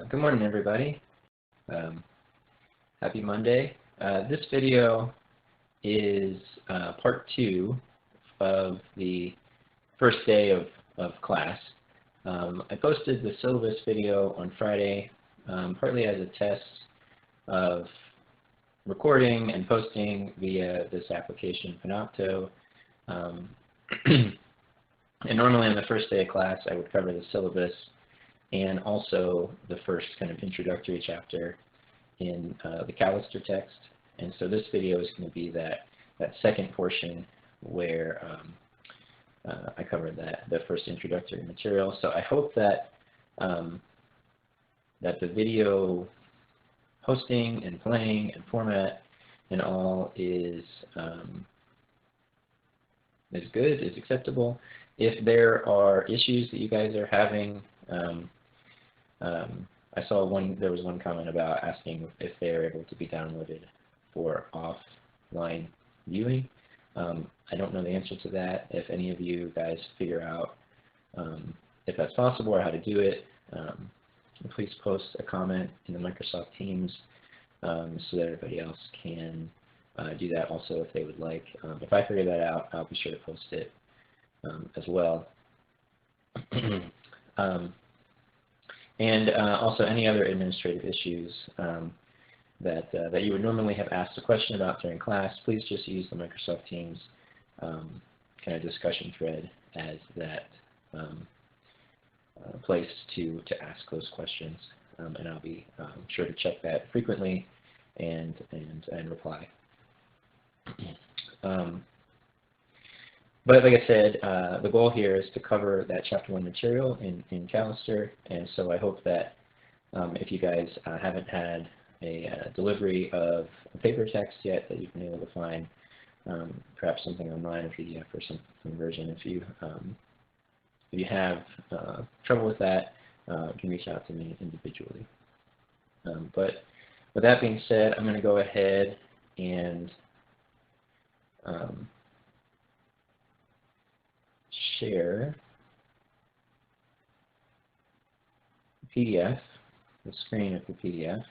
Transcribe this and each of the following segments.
Good morning, everybody. Um, Happy Monday. This video is part 2 of the first day of class. I posted the syllabus video on Friday, partly as a test of recording and posting via this application, Panopto. And normally on the first day of class, I would cover the syllabus and also the first kind of introductory chapter in the Callister text. And so this video is going to be that second portion where I covered the first introductory material. So I hope that that the video hosting and playing and format and all is good, is acceptable. If there are issues that you guys are having, I saw there was one comment about asking if they're able to be downloaded for offline viewing. I don't know the answer to that. If any of you guys figure out if that's possible or how to do it, please post a comment in the Microsoft Teams so that everybody else can do that also if they would like. If I figure that out, I'll be sure to post it as well. And also any other administrative issues that you would normally have asked a question about during class, please just use the Microsoft Teams kind of discussion thread as that place to ask those questions, and I'll be sure to check that frequently and reply. But like I said, the goal here is to cover that Chapter 1 material in Callister, and so I hope that if you guys haven't had a delivery of a paper text yet that you've been able to find, perhaps something online, a PDF or some version, if you have trouble with that, you can reach out to me individually. But with that being said, I'm going to go ahead and share the PDF, the screen of the PDF,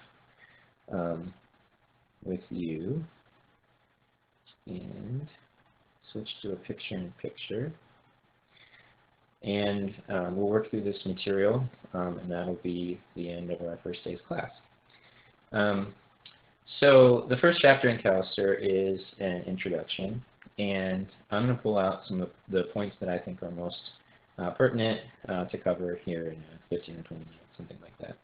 with you, and switch to a picture-in-picture. And we'll work through this material, and that'll be the end of our first day's class. So the first chapter in Callister is an introduction, and I'm going to pull out some of the points that I think are most pertinent to cover here in 15 or 20 minutes, something like that.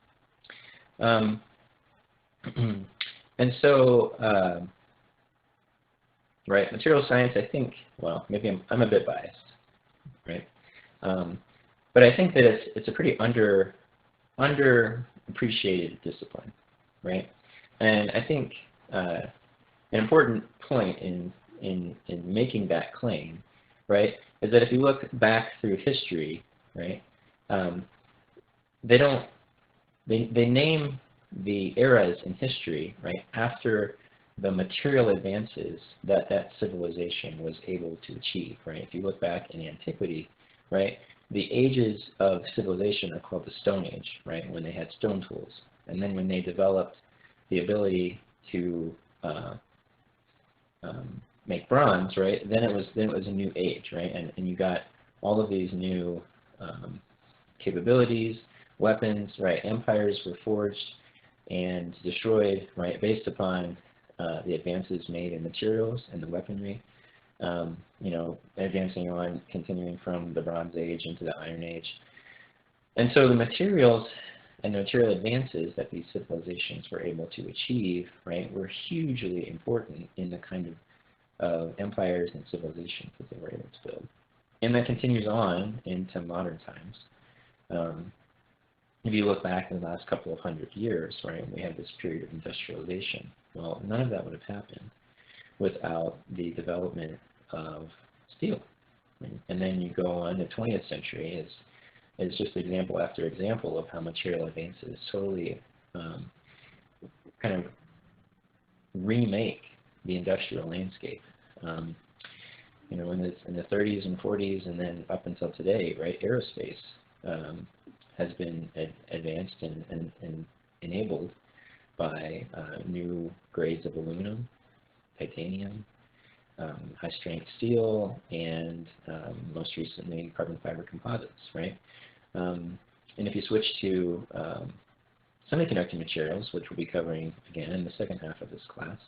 And so, right, material science, I think, well, maybe I'm a bit biased, right? But I think that it's a pretty underappreciated discipline, right? And I think an important point in making that claim, right, is that if you look back through history, right, they name the eras in history, right, after the material advances that civilization was able to achieve, right? If you look back in antiquity, right, the ages of civilization are called the Stone Age, right, when they had stone tools, and then when they developed the ability to make bronze, right, then it was a new age, right, and you got all of these new capabilities, weapons, right, empires were forged and destroyed, right, based upon the advances made in materials and the weaponry, you know, advancing on, continuing from the Bronze Age into the Iron Age. And so the materials and the material advances that these civilizations were able to achieve, right, were hugely important in the kind of empires and civilizations that they were able to build. And that continues on into modern times. If you look back in the last couple of hundred years, right, we had this period of industrialization. Well, none of that would have happened without the development of steel. Right? And then you go on, the 20th century is just example after example of how material advances totally kind of remake the industrial landscape. You know, in the 30s and 40s and then up until today, right, aerospace has been advanced and enabled by new grades of aluminum, titanium, high-strength steel, and most recently carbon fiber composites, right? And if you switch to semiconductor materials, which we'll be covering again in the second half of this class,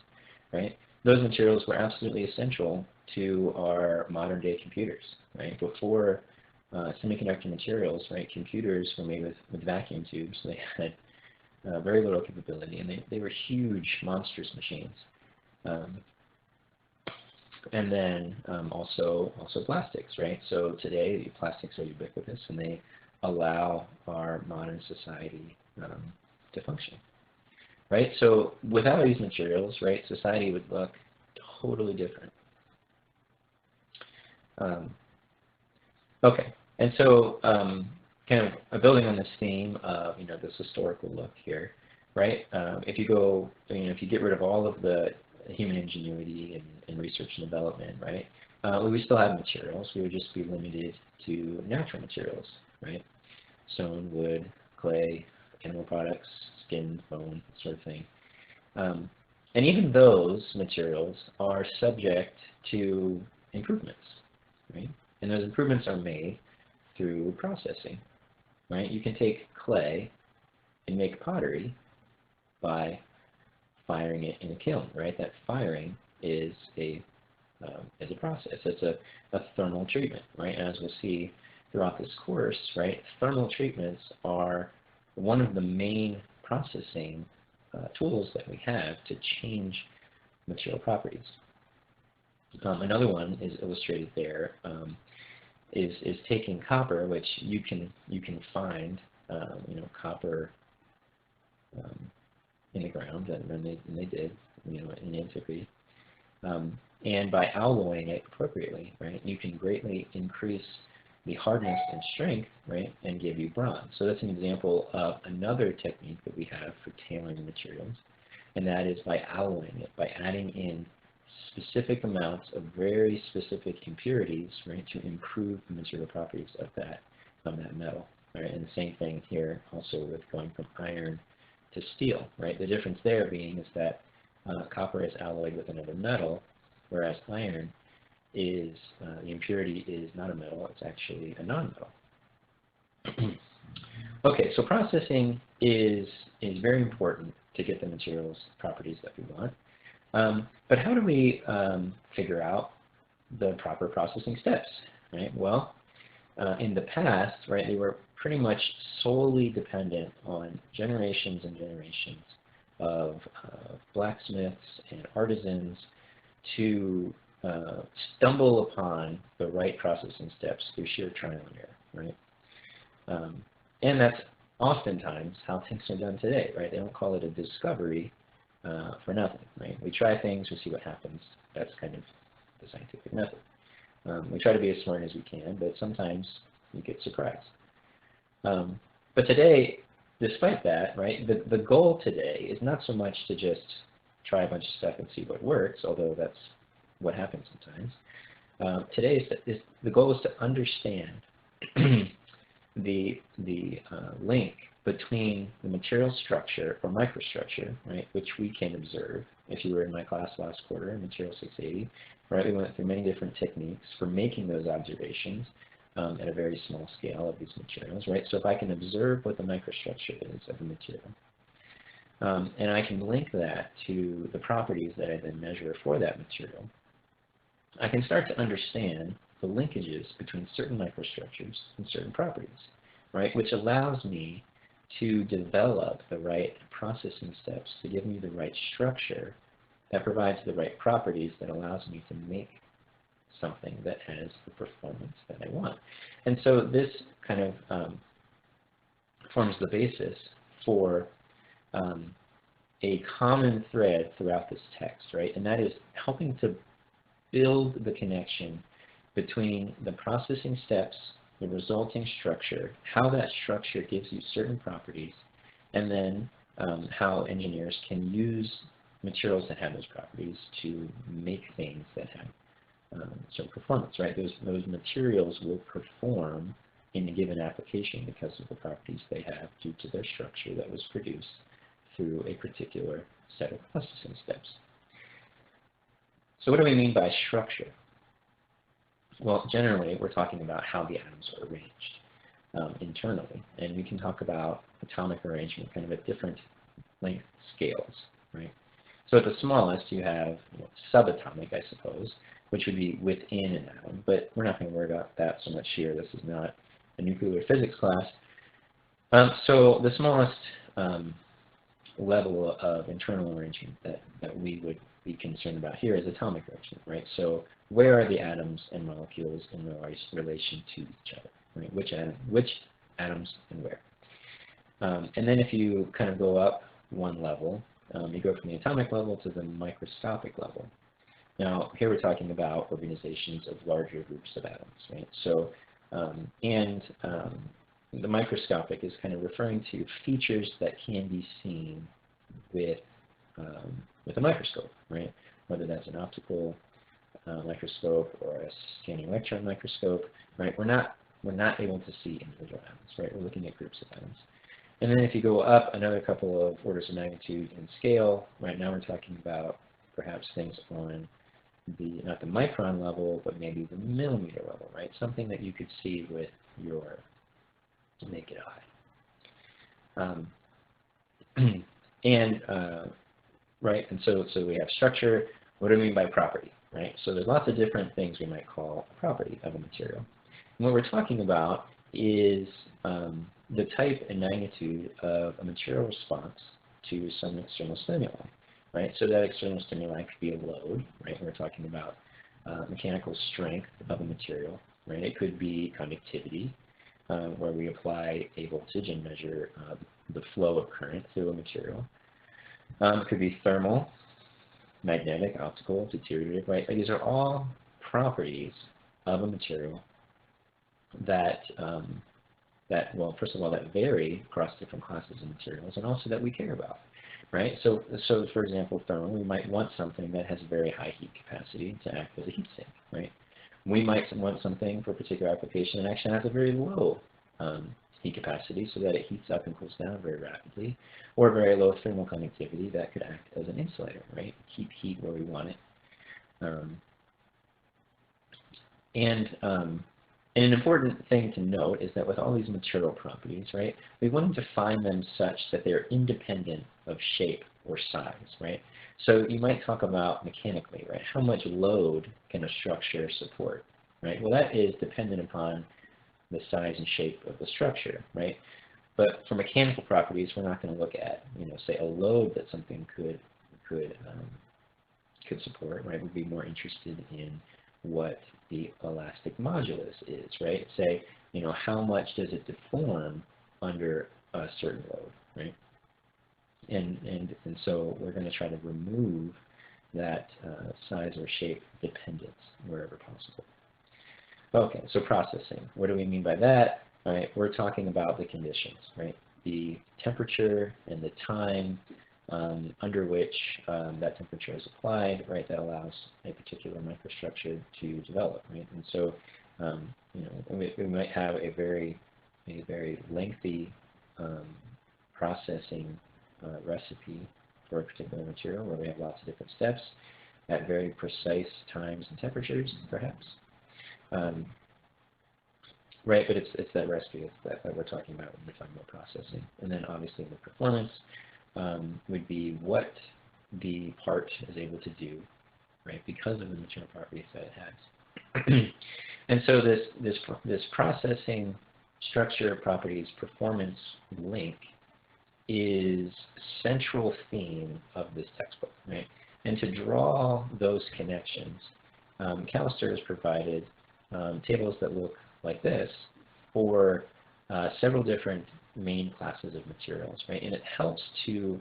right? Those materials were absolutely essential to our modern-day computers, right? Before semiconductor materials, right? Computers were made with vacuum tubes. They had very little capability, and they were huge, monstrous machines. And then also plastics, right? So today, plastics are ubiquitous, and they allow our modern society to function, right? So without these materials, right, society would look totally different. Okay, and so kind of building on this theme of this historical look here, right? If you go, if you get rid of all of the human ingenuity and research and development, right? We would still have materials. We would just be limited to natural materials, right? Stone, wood, clay, animal products, skin, bone, sort of thing. And even those materials are subject to improvements, right? And those improvements are made through processing, right? You can take clay and make pottery by firing it in a kiln, right? That firing is a process. It's a thermal treatment, right? And as we'll see throughout this course, right, thermal treatments are one of the main processing tools that we have to change material properties. Another one is illustrated there. Is taking copper, which you can find, copper in the ground, and they did, in antiquity. And by alloying it appropriately, right, you can greatly increase the hardness and strength, right, and give you bronze. So that's an example of another technique that we have for tailoring materials, and that is by alloying it, by adding in specific amounts of very specific impurities, right, to improve the material properties of that metal, right. And the same thing here also with going from iron to steel, right. The difference there being is that copper is alloyed with another metal, whereas iron is the impurity is not a metal; it's actually a non-metal. Okay, so processing is very important to get the materials properties that we want. But how do we figure out the proper processing steps, right? Well, in the past, right, they were pretty much solely dependent on generations and generations of blacksmiths and artisans to stumble upon the right processing steps through sheer trial and error, right? And that's oftentimes how things are done today, right? They don't call it a discovery for nothing, right? We try things, we see what happens. That's kind of the scientific method. We try to be as smart as we can, but sometimes you get surprised. But today, despite that, right, the goal today is not so much to just try a bunch of stuff and see what works, although that's what happens sometimes. Today the goal is to understand the link between the material structure or microstructure, right, which we can observe. If you were in my class last quarter in Material 680, right, we went through many different techniques for making those observations at a very small scale of these materials, right? So if I can observe what the microstructure is of the material, and I can link that to the properties that I then measure for that material, I can start to understand the linkages between certain microstructures and certain properties, right, which allows me to develop the right processing steps to give me the right structure that provides the right properties that allows me to make something that has the performance that I want. And so this kind of forms the basis for a common thread throughout this text, right? And that is helping to build the connection between the processing steps, the resulting structure, how that structure gives you certain properties, and then how engineers can use materials that have those properties to make things that have certain performance, right? Those materials will perform in a given application because of the properties they have due to their structure that was produced through a particular set of processing steps. So what do we mean by structure? Well, generally, we're talking about how the atoms are arranged internally, and we can talk about atomic arrangement kind of at different length scales, right? So at the smallest, you have subatomic, I suppose, which would be within an atom, but we're not going to worry about that so much here. This is not a nuclear physics class. So the smallest level of internal arrangement that we would be concerned about here is atomic arrangement, right? So where are the atoms and molecules in relation to each other, right? Which atoms and where? And then if you kind of go up one level, you go from the atomic level to the microscopic level. Now, here we're talking about organizations of larger groups of atoms, right? So, the microscopic is kind of referring to features that can be seen with a microscope, right? Whether that's an optical microscope or a scanning electron microscope, right? We're not able to see individual atoms, right? We're looking at groups of atoms. And then if you go up another couple of orders of magnitude in scale, right now we're talking about perhaps things on not the micron level, but maybe the millimeter level, right? Something that you could see with your naked eye. Right, and so we have structure. What do we mean by property, right? So there's lots of different things we might call a property of a material. And what we're talking about is the type and magnitude of a material response to some external stimuli, right? So that external stimuli could be a load, right? We're talking about mechanical strength of a material, right? It could be conductivity, where we apply a voltage and measure the flow of current through a material. It could be thermal, magnetic, optical, deuterative, right? These are all properties of a material that, well, first of all, that vary across different classes of materials, and also that we care about, right? So for example, thermal, we might want something that has a very high heat capacity to act as a heat sink, right? We might want something for a particular application that actually has a very low heat capacity so that it heats up and cools down very rapidly, or very low thermal conductivity that could act as an insulator, right? Keep heat where we want it. And an important thing to note is that with all these material properties, right, we want to define them such that they're independent of shape or size, right? So you might talk about mechanically, right? How much load can a structure support, right? Well, that is dependent upon the size and shape of the structure, right? But for mechanical properties, we're not going to look at, say a load that something could support, right? We'd be more interested in what the elastic modulus is, right? Say, how much does it deform under a certain load, right? And so we're going to try to remove that size or shape dependence wherever possible. Okay, so processing. What do we mean by that? All right, we're talking about the conditions, right? The temperature and the time under which that temperature is applied, right? That allows a particular microstructure to develop, right? And so, we might have a very lengthy processing recipe for a particular material where we have lots of different steps at very precise times and temperatures, perhaps. Right, but it's that recipe that we're talking about when we're talking about processing. And then obviously the performance would be what the part is able to do, right, because of the material properties that it has. And so this processing structure properties performance link is central theme of this textbook, right? And to draw those connections, Callister has provided tables that look like this for several different main classes of materials, right? And it helps to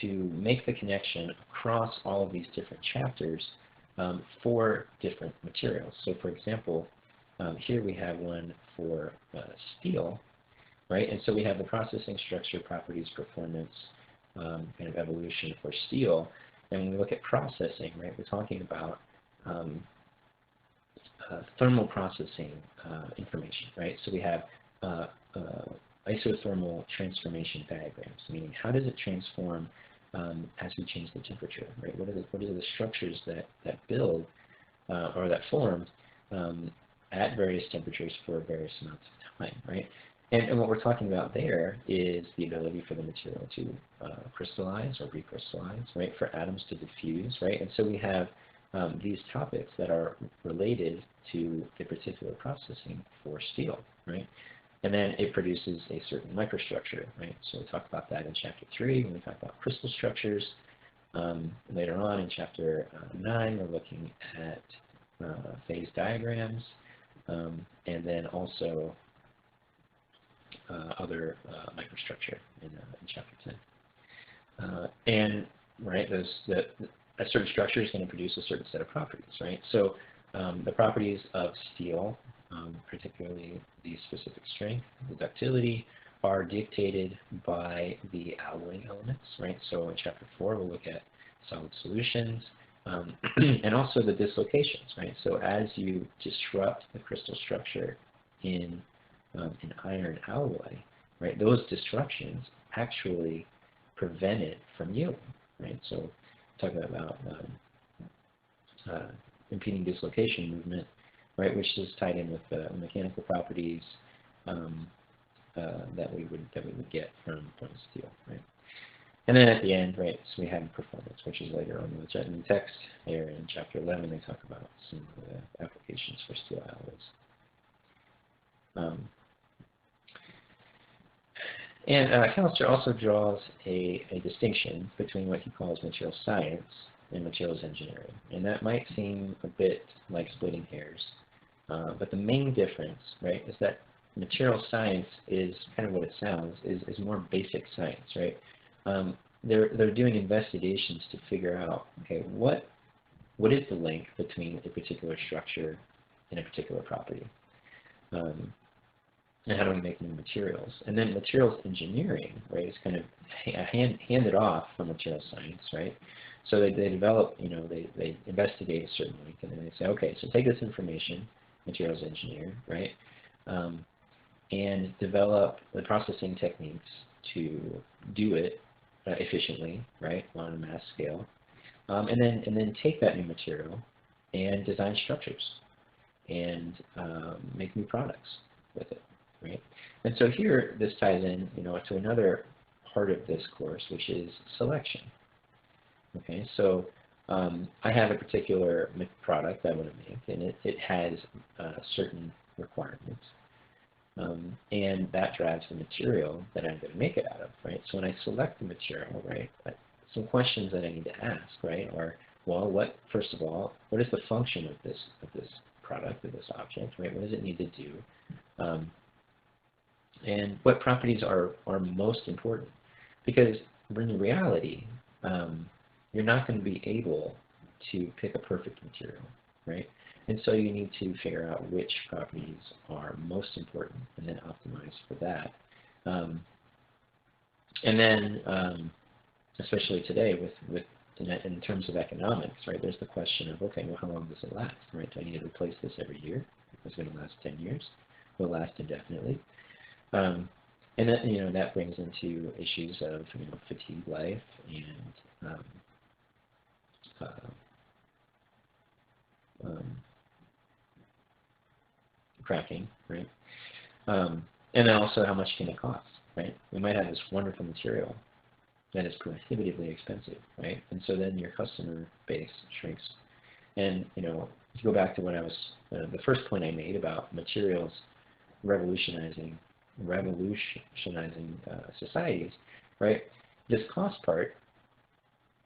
make the connection across all of these different chapters for different materials. So for example, here we have one for steel, right? And so we have the processing structure, properties, performance, kind of evolution for steel. And when we look at processing, right, we're talking about thermal processing information, right? So we have isothermal transformation diagrams, meaning how does it transform as we change the temperature, right? What are the structures that build or that form at various temperatures for various amounts of time, right? And what we're talking about there is the ability for the material to crystallize or recrystallize, right? For atoms to diffuse, right? And so we have these topics that are related to a particular processing for steel, right? And then it produces a certain microstructure, right? So we talk about that in Chapter 3 when we talk about crystal structures. Later on in Chapter 9, we're looking at phase diagrams, and then also other microstructure in Chapter 10. And right, a certain structure is going to produce a certain set of properties, right? So the properties of steel, particularly the specific strength, the ductility, are dictated by the alloying elements, right? So in Chapter 4, we'll look at solid solutions, and also the dislocations, right? So as you disrupt the crystal structure in an iron alloy, right, those disruptions actually prevent it from yielding, right? So talking about impeding dislocation movement, right, which is tied in with the mechanical properties that we would get from steel, right? And then at the end, right, so we have performance, which is later on in the text there in Chapter 11. They talk about some of the applications for steel alloys. And Callister also draws a distinction between what he calls material science and materials engineering. And that might seem a bit like splitting hairs. But the main difference, right, is that material science is kind of what it sounds, is more basic science, right? They're doing investigations to figure out, okay, what is the link between a particular structure and a particular property? And how do we make new materials? And then materials engineering, right, is kind of handed off from material science, right? So they develop, they investigate a certain link, and then they say, okay, so take this information, materials engineer, right, and develop the processing techniques to do it efficiently, right, on a mass scale, and then take that new material and design structures and make new products with it, right? And so here this ties in, to another part of this course, which is selection. Okay, so I have a particular product I want to make, and it has certain requirements. And that drives the material that I'm going to make it out of, right? So when I select the material, right, some questions that I need to ask, right, are, well, first of all, what is the function of this product, of this object, right? What does it need to do? And what properties are most important? Because in reality, you're not going to be able to pick a perfect material, right? And so you need to figure out which properties are most important and then optimize for that. And then, especially today in terms of economics, right, there's the question of, okay, well, how long does it last, right? Do I need to replace this every year? It's going to last 10 years. Will it last indefinitely? And that, that brings into issues of, fatigue life and cracking, right? And then also how much can it cost, right? We might have this wonderful material that is prohibitively expensive, right? And so then your customer base shrinks. And, to go back to what I was, the first point I made about materials revolutionizing societies, right? This cost part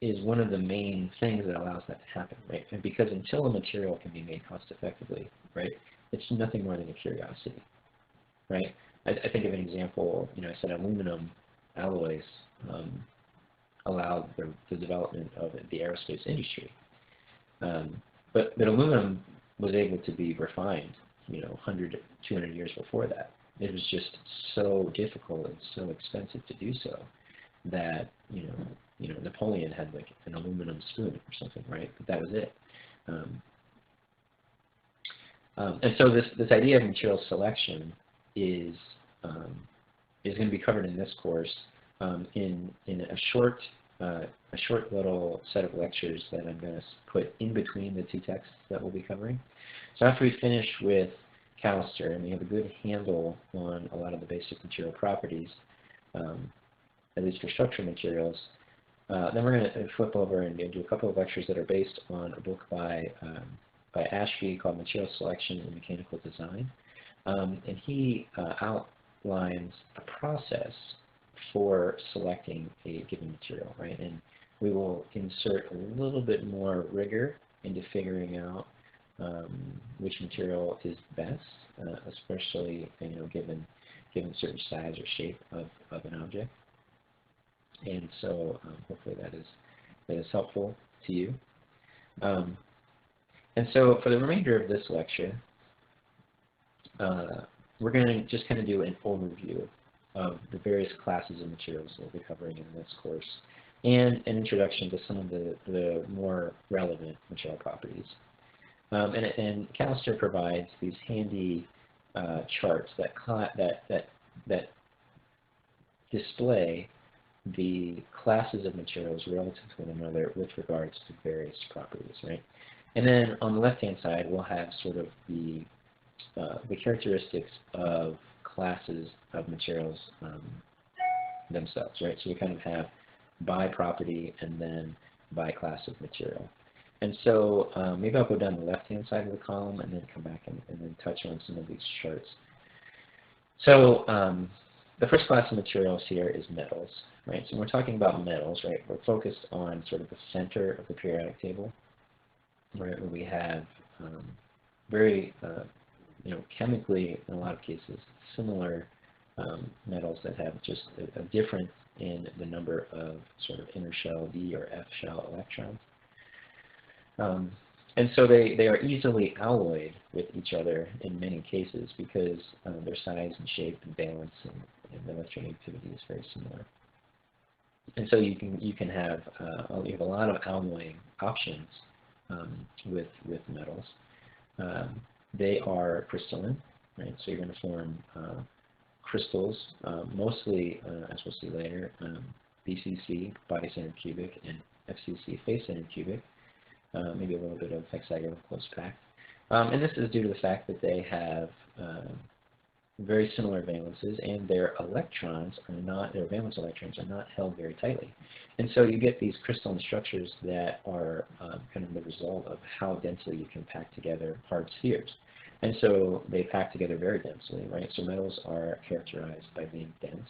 is one of the main things that allows that to happen, right? And because until a material can be made cost effectively, right, it's nothing more than a curiosity, right? I think of an example, I said aluminum alloys allowed the development of the aerospace industry. But aluminum was able to be refined, 100, 200 years before that. It was just so difficult and so expensive to do so that, Napoleon had like an aluminum spoon or something, right? But that was it. And so this idea of material selection is going to be covered in this course in a short little set of lectures that I'm going to put in between the two texts that we'll be covering. So after we finish with Callister and we have a good handle on a lot of the basic material properties, at least for structural materials, then we're going to flip over and do a couple of lectures that are based on a book by Ashby called Material Selection and Mechanical Design. And he outlines a process for selecting a given material, right? And we will insert a little bit more rigor into figuring out which material is best, especially given certain size or shape of an object. And so hopefully that is helpful to you. And so for the remainder of this lecture, we're going to just kind of do an overview of the various classes of materials that we'll be covering in this course, and an introduction to some of the more relevant material properties. And Callister provides these handy charts that display the classes of materials relative to one another with regards to various properties, right? And then on the left-hand side, we'll have sort of the characteristics of classes of materials themselves, right? So we kind of have by property and then by class of material. And so maybe I'll go down the left-hand side of the column and then come back and then touch on some of these charts. So the first class of materials here is metals, right? So when we're talking about metals, right, we're focused on sort of the center of the periodic table, right, where we have very, chemically, in a lot of cases, similar metals that have just a difference in the number of sort of inner shell D or F shell electrons. And so they are easily alloyed with each other in many cases because their size and shape and valence and electronegativity is very similar. And so you can have a lot of alloying options with metals. They are crystalline, right? So you're going to form crystals, mostly, as we'll see later, BCC, body-centered cubic, and FCC, face-centered cubic. Maybe a little bit of hexagonal close packed. And this is due to the fact that they have very similar valences, and their electrons are not, their valence electrons are not held very tightly. And so you get these crystalline structures that are kind of the result of how densely you can pack together hard spheres. And so they pack together very densely, right? So metals are characterized by being dense.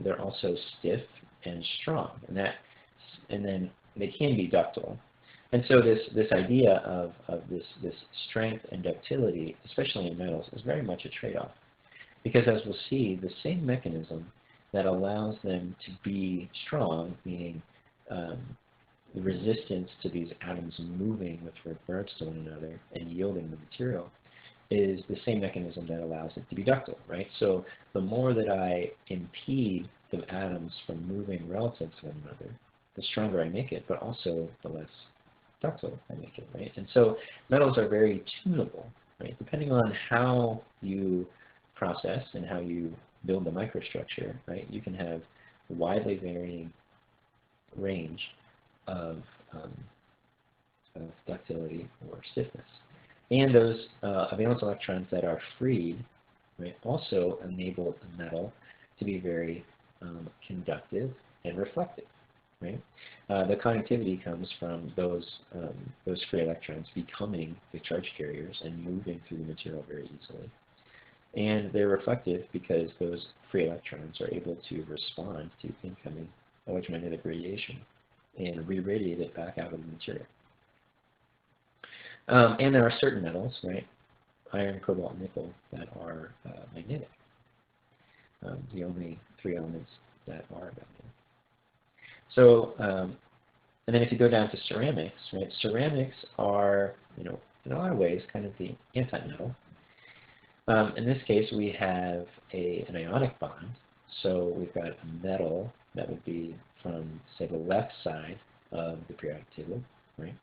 They're also stiff and strong, and then they can be ductile. And so this idea of this strength and ductility, especially in metals, is very much a trade-off. Because as we'll see, the same mechanism that allows them to be strong, meaning the resistance to these atoms moving with regards to one another and yielding the material, is the same mechanism that allows it to be ductile, right? So the more that I impede the atoms from moving relative to one another, the stronger I make it, but also the less ductile I make it, right? And so metals are very tunable, right? Depending on how you process and how you build the microstructure, right? You can have a widely varying range of ductility or stiffness. And those valence electrons that are freed, right, also enable the metal to be very conductive and reflective. Right? The conductivity comes from those free electrons becoming the charge carriers and moving through the material very easily. And they're reflective because those free electrons are able to respond to incoming electromagnetic radiation and re-radiate it back out of the material. And there are certain metals, right, iron, cobalt, and nickel, that are magnetic. The only three elements that are magnetic. So, and then if you go down to ceramics, right, ceramics are, in a lot of ways, kind of the anti-metal. In this case, we have an ionic bond. So we've got a metal that would be from, say, the left side of the periodic table, right,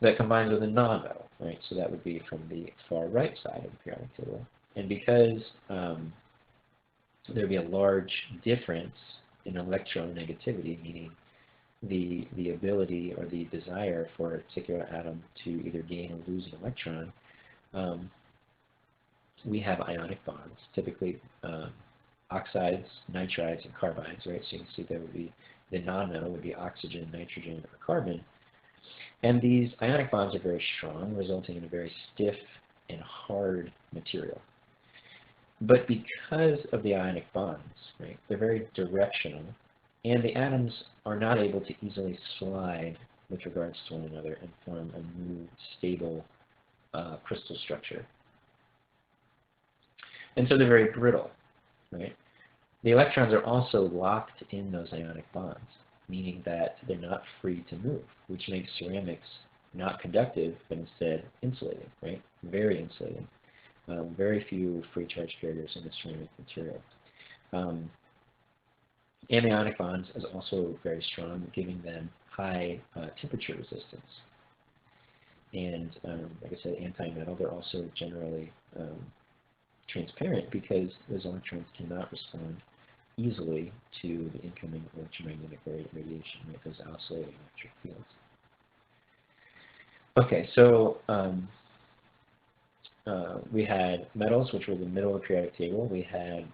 that combines with a non-metal, right? So that would be from the far right side of the periodic table. And because there would be a large difference in electronegativity, meaning the ability or the desire for a particular atom to either gain or lose an electron, we have ionic bonds, typically oxides, nitrides, and carbides, right? So you can see there would be the nonmetal would be oxygen, nitrogen, or carbon. And these ionic bonds are very strong, resulting in a very stiff and hard material. But because of the ionic bonds, right, they're very directional, and the atoms are not able to easily slide with regards to one another and form a new stable crystal structure. And so they're very brittle, right? The electrons are also locked in those ionic bonds, meaning that they're not free to move, which makes ceramics not conductive, but instead insulating, right? Very insulating. Very few free charge carriers in the ceramic material. And the ionic bonds is also very strong, giving them high temperature resistance. And like I said, anti-metal, they're also generally transparent because those electrons cannot respond easily to the incoming electromagnetic radiation, right, those oscillating electric fields. Okay, so we had metals, which were the middle of the periodic table. We had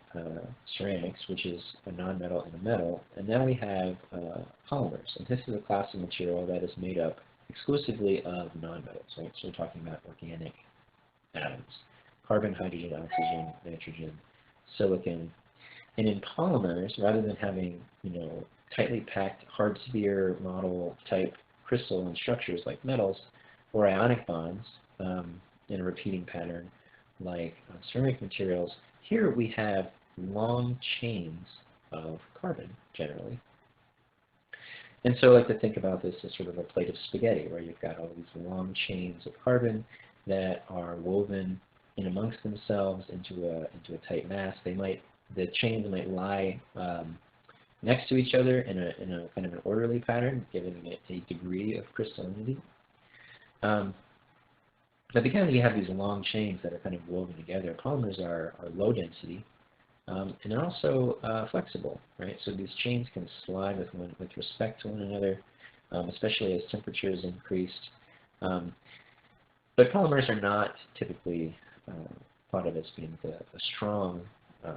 ceramics, which is a nonmetal and a metal. And then we have polymers. And this is a class of material that is made up exclusively of nonmetals, right? So we're talking about organic atoms. Carbon, hydrogen, oxygen, nitrogen, silicon. And in polymers, rather than having, tightly packed hard sphere model type crystalline structures like metals or ionic bonds in a repeating pattern like ceramic materials, here we have long chains of carbon generally. And so I like to think about this as sort of a plate of spaghetti, where you've got all these long chains of carbon that are woven in amongst themselves into a tight mass. The chains might lie next to each other in a kind of an orderly pattern, giving it a degree of crystallinity. But because you have these long chains that are kind of woven together, polymers are low density, and they're also flexible, right? So these chains can slide with respect to one another, especially as temperature is increased. But polymers are not typically thought of as being a strong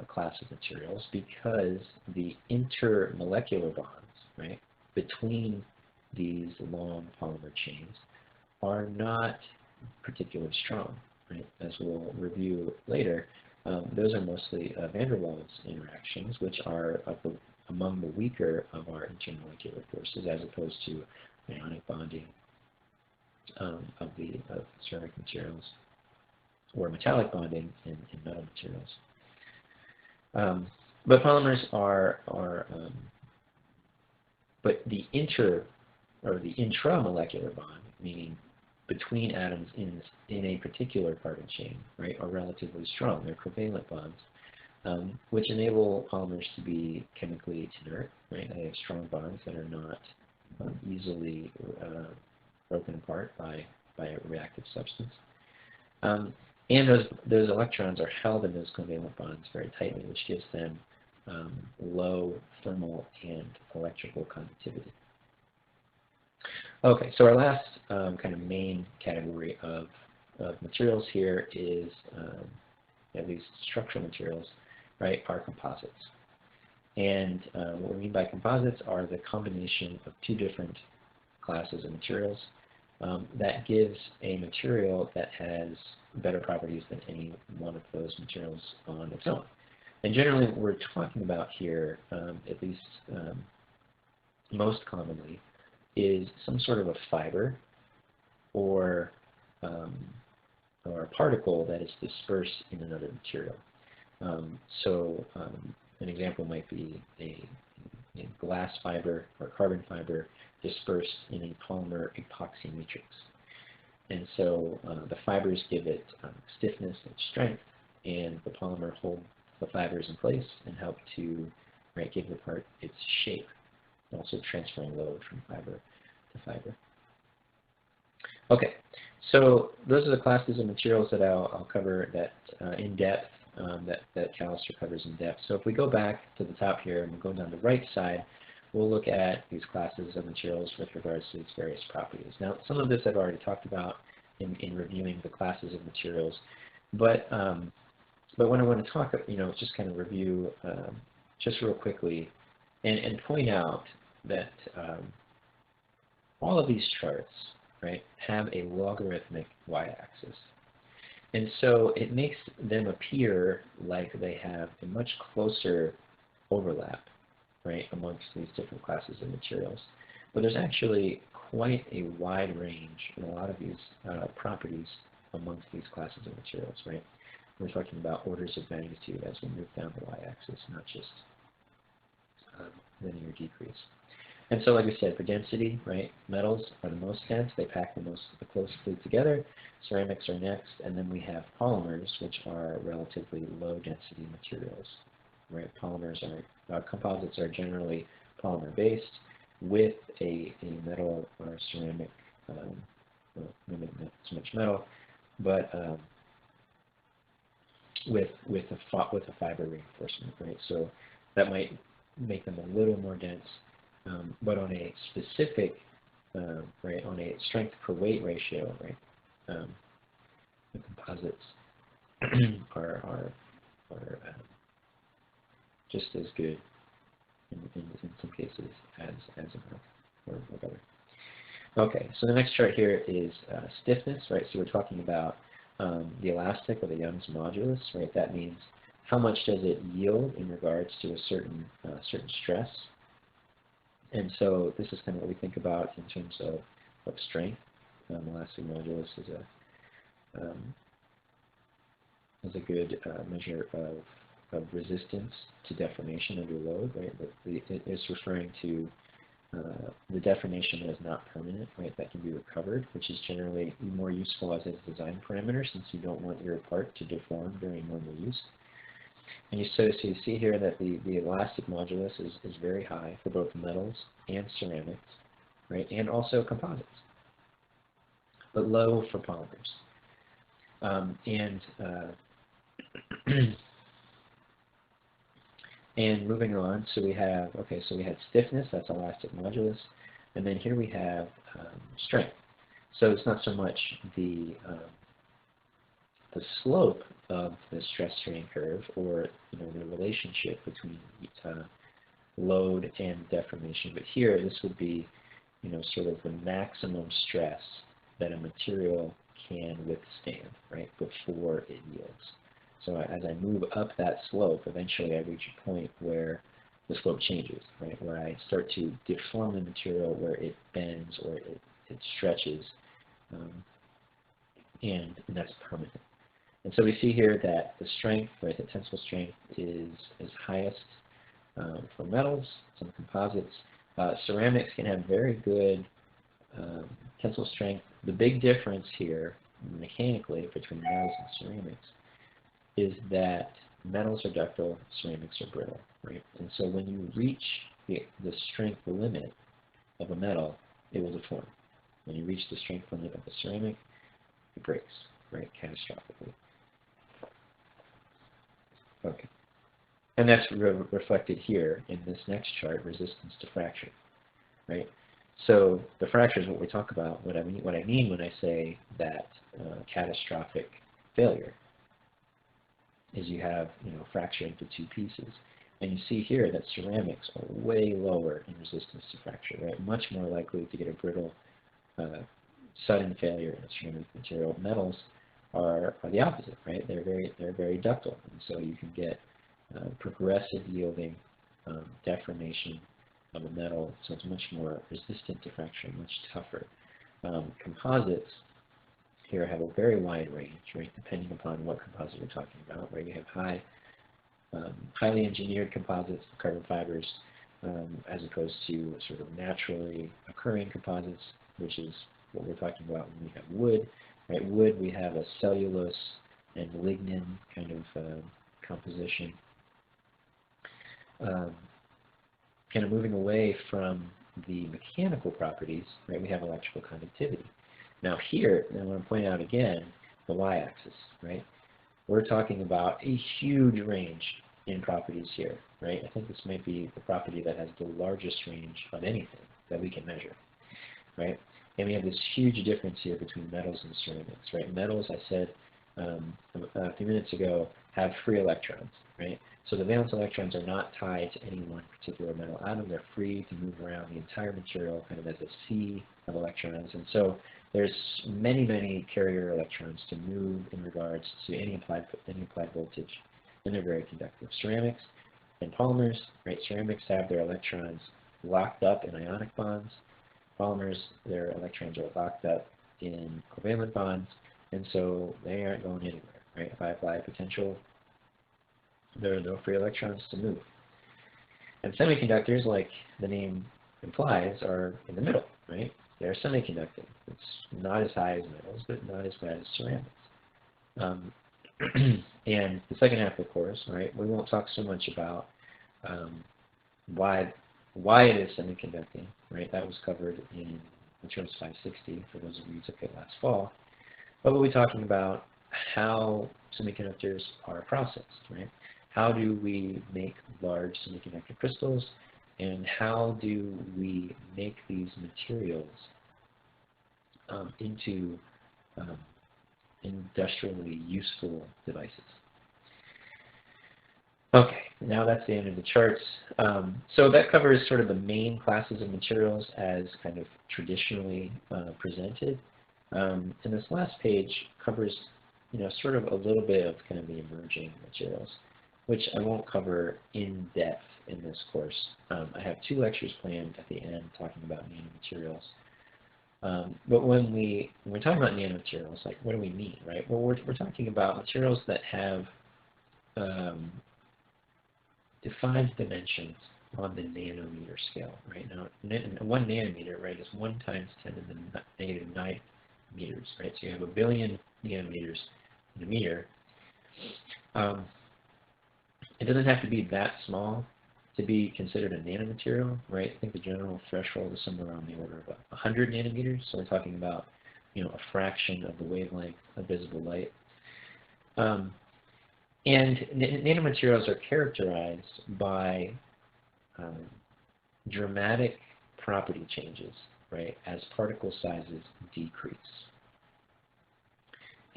class of materials because the intermolecular bonds, right, between these long polymer chains are not particularly strong, right? As we'll review later, those are mostly van der Waals interactions, which are among the weaker of our intermolecular forces, as opposed to ionic bonding of ceramic materials, or metallic bonding in metal materials. But polymers but the intramolecular bond, meaning between atoms in a particular carbon chain, right, are relatively strong. They're covalent bonds, which enable polymers to be chemically inert, right? They have strong bonds that are not easily broken apart by a reactive substance. And those electrons are held in those covalent bonds very tightly, which gives them low thermal and electrical conductivity. Okay, so our last kind of main category of materials here is, at least structural materials, right, are composites. And what we mean by composites are the combination of two different classes of materials that gives a material that has better properties than any one of those materials on its own. And generally what we're talking about here, at least most commonly, is some sort of a fiber or a particle that is dispersed in another material. An example might be a glass fiber or carbon fiber dispersed in a polymer epoxy matrix. And so the fibers give it stiffness and strength, and the polymer holds the fibers in place and help to give the part its shape, also transferring load from fiber to fiber. Okay, So those are the classes of materials that I'll cover that in depth, that Callister covers in depth. So if we go back to the top here and we go down the right side, we'll look at these classes of materials with regards to its various properties. Now, some of this I've already talked about in reviewing the classes of materials, but what I want to talk, just kind of review just real quickly and point out that all of these charts, right, have a logarithmic y-axis. And so it makes them appear like they have a much closer overlap, right, amongst these different classes of materials. But there's actually quite a wide range in a lot of these properties amongst these classes of materials, right? We're talking about orders of magnitude as we move down the y-axis, not just linear decrease. And so, like we said, for density, right, metals are the most dense. They pack the closely together. Ceramics are next, and then we have polymers, which are relatively low-density materials. Right, composites are generally polymer-based with a metal or ceramic, maybe not so much metal, but with a fiber reinforcement. Right, so that might make them a little more dense. But on a specific, right, on a strength per weight ratio, right, the composites are just as good in some cases as a metal or better. Okay, so the next chart here is stiffness, right? So we're talking about the elastic or the Young's modulus, right? That means how much does it yield in regards to a certain stress. And so this is kind of what we think about in terms of strength. Elastic modulus is a good measure of resistance to deformation under load, right? It's referring to the deformation that is not permanent, right? That can be recovered, which is generally more useful as a design parameter since you don't want your part to deform during normal use. And so you see here that the elastic modulus is very high for both metals and ceramics, right, and also composites, but low for polymers. And moving on, so we had stiffness, that's elastic modulus, and then here we have strength. So it's not so much the slope of the stress strain curve, or the relationship between load and deformation, but here this would be sort of the maximum stress that a material can withstand, right, before it yields. So as I move up that slope, eventually I reach a point where the slope changes, right, where I start to deform the material, where it bends or it stretches, and that's permanent. And so we see here that the strength, right, the tensile strength is highest for metals, some composites. Ceramics can have very good tensile strength. The big difference here, mechanically, between metals and ceramics is that metals are ductile, ceramics are brittle, right? And so when you reach the strength limit of a metal, it will deform. When you reach the strength limit of a ceramic, it breaks, right, catastrophically. Okay. And that's reflected here in this next chart, resistance to fracture, right? So the fracture is what we talk about. What I mean when I say that catastrophic failure is you have fracture into two pieces, and you see here that ceramics are way lower in resistance to fracture, right? Much more likely to get a brittle, sudden failure in a ceramic material. Metals are the opposite, right? They're very ductile, and so you can get progressive yielding deformation of a metal, so it's much more resistant to fracture, much tougher. Composites here have a very wide range, right, depending upon what composite you're talking about, right? You have highly engineered composites, carbon fibers, as opposed to sort of naturally occurring composites, which is what we're talking about when we have wood. Right, wood, we have a cellulose and lignin kind of composition. Kind of moving away from the mechanical properties, right, we have electrical conductivity. Now here, and I want to point out again, the y-axis, right? We're talking about a huge range in properties here, right? I think this might be the property that has the largest range of anything that we can measure, right? And we have this huge difference here between metals and ceramics, right? Metals, I said a few minutes ago, have free electrons, right? So the valence electrons are not tied to any one particular metal atom. They're free to move around the entire material kind of as a sea of electrons. And so there's many, many carrier electrons to move in regards to any applied voltage, and they're very conductive. Ceramics and polymers, right? Ceramics have their electrons locked up in ionic bonds. Polymers, their electrons are locked up in covalent bonds, and so they aren't going anywhere, right? If I apply a potential, there are no free electrons to move. And semiconductors, like the name implies, are in the middle, right? They're semiconducting. It's not as high as metals, but not as bad as ceramics. And the second half of the course, right, we won't talk so much about why it is semiconducting, right? That was covered in Insurance 560 for those of you who took it last fall. But we'll be talking about how semiconductors are processed, right? How do we make large semiconductor crystals, and how do we make these materials into industrially useful devices? Okay, now that's the end of the charts. So that covers sort of the main classes of materials as kind of traditionally presented. And this last page covers, sort of a little bit of kind of the emerging materials, which I won't cover in depth in this course. I have 2 lectures planned at the end talking about nanomaterials. But when we're talking about nanomaterials, like what do we mean, right? Well, we're talking about materials that have defined dimensions on the nanometer scale, right? Now, 1 nanometer, right, is 1 times 10 to the negative 9 meters, right? So you have 1 billion nanometers in a meter. It doesn't have to be that small to be considered a nanomaterial, right? I think the general threshold is somewhere around the order of 100 nanometers. So we're talking about, a fraction of the wavelength of visible light. And nanomaterials are characterized by dramatic property changes, right, as particle sizes decrease.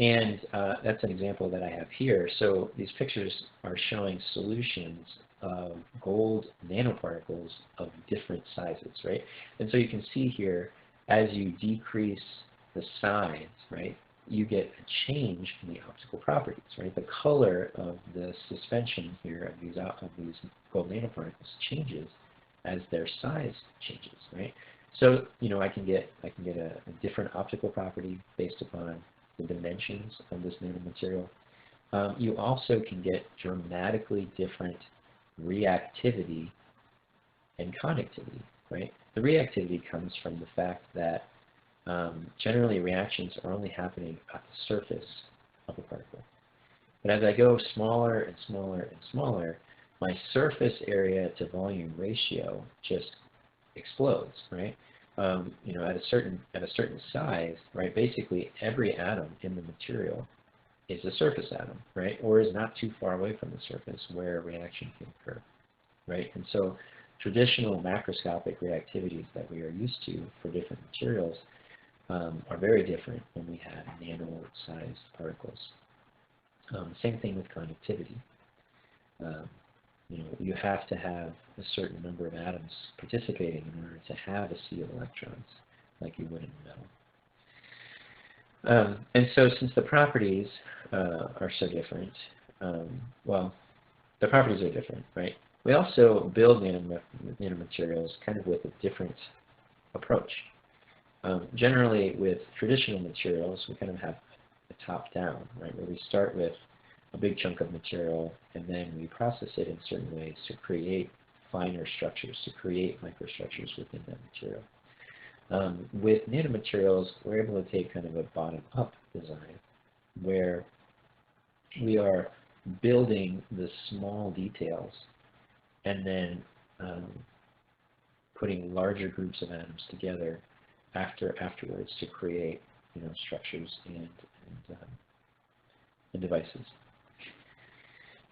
And that's an example that I have here. So these pictures are showing solutions of gold nanoparticles of different sizes, right? And so you can see here, as you decrease the size, right, you get a change in the optical properties, right? The color of the suspension here of these gold nanoparticles changes as their size changes, right? So, I can get a different optical property based upon the dimensions of this nanomaterial. You also can get dramatically different reactivity and conductivity, right? The reactivity comes from the fact that generally reactions are only happening at the surface of a particle. But as I go smaller and smaller and smaller, my surface area to volume ratio just explodes, right? At a certain size, right? Basically, every atom in the material is a surface atom, right? Or is not too far away from the surface where a reaction can occur, right? And so, traditional macroscopic reactivities that we are used to for different materials are very different when we have nano-sized particles. Same thing with conductivity. You have to have a certain number of atoms participating in order to have a sea of electrons, like you would in metal. And so since the properties are so different, the properties are different, right? We also build nanomaterials kind of with a different approach. Generally, with traditional materials, we kind of have a top-down, right, where we start with a big chunk of material, and then we process it in certain ways to create finer structures, to create microstructures within that material. With nanomaterials, we're able to take kind of a bottom-up design, where we are building the small details and then putting larger groups of atoms together afterwards to create structures and devices.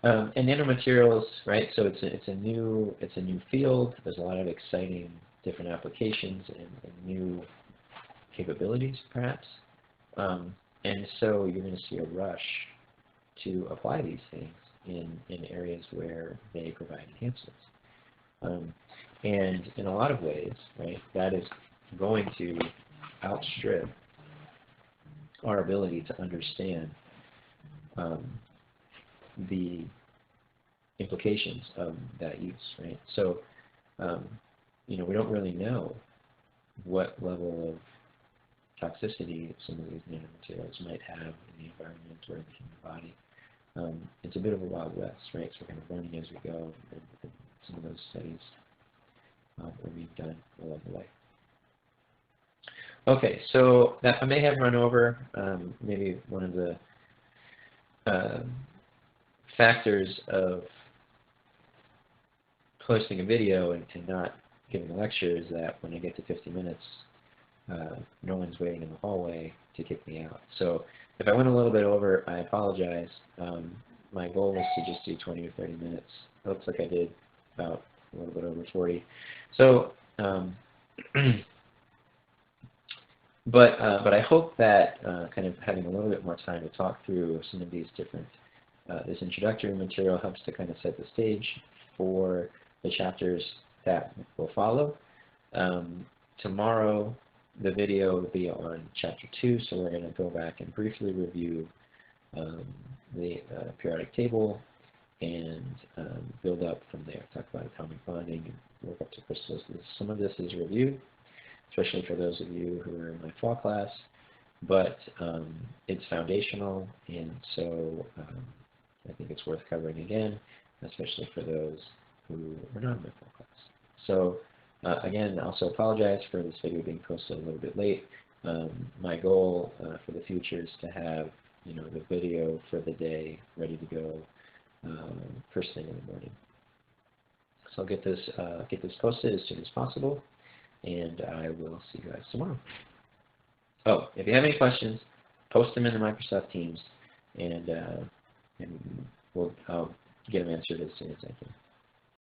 And nanomaterials, right? So it's a new field. There's a lot of exciting different applications and new capabilities, perhaps. And so you're going to see a rush to apply these things in areas where they provide enhancements. And in a lot of ways, right, that is going to outstrip our ability to understand the implications of that use, right? So, we don't really know what level of toxicity some of these nanomaterials might have in the environment or in the human body. It's a bit of a wild west, right? So we're kind of learning as we go, and some of those studies are being done along the way. Okay, so that I may have run over maybe one of the factors of posting a video and not giving a lecture is that when I get to 50 minutes, no one's waiting in the hallway to kick me out. So if I went a little bit over, I apologize. My goal was to just do 20 or 30 minutes. It looks like I did about a little bit over 40. So, but I hope that kind of having a little bit more time to talk through some of these different, this introductory material helps to kind of set the stage for the chapters that will follow. Tomorrow, the video will be on Chapter 2, so we're going to go back and briefly review the periodic table and build up from there. Talk about atomic bonding and work up to crystals. Some of this is reviewed, especially for those of you who are in my fall class, but it's foundational, and so I think it's worth covering again, especially for those who are not in my fall class. So again, I also apologize for this video being posted a little bit late. My goal for the future is to have the video for the day ready to go first thing in the morning. So I'll get this posted as soon as possible, and I will see you guys tomorrow. Oh, if you have any questions, post them in the Microsoft Teams, and I'll get them answered as soon as I can.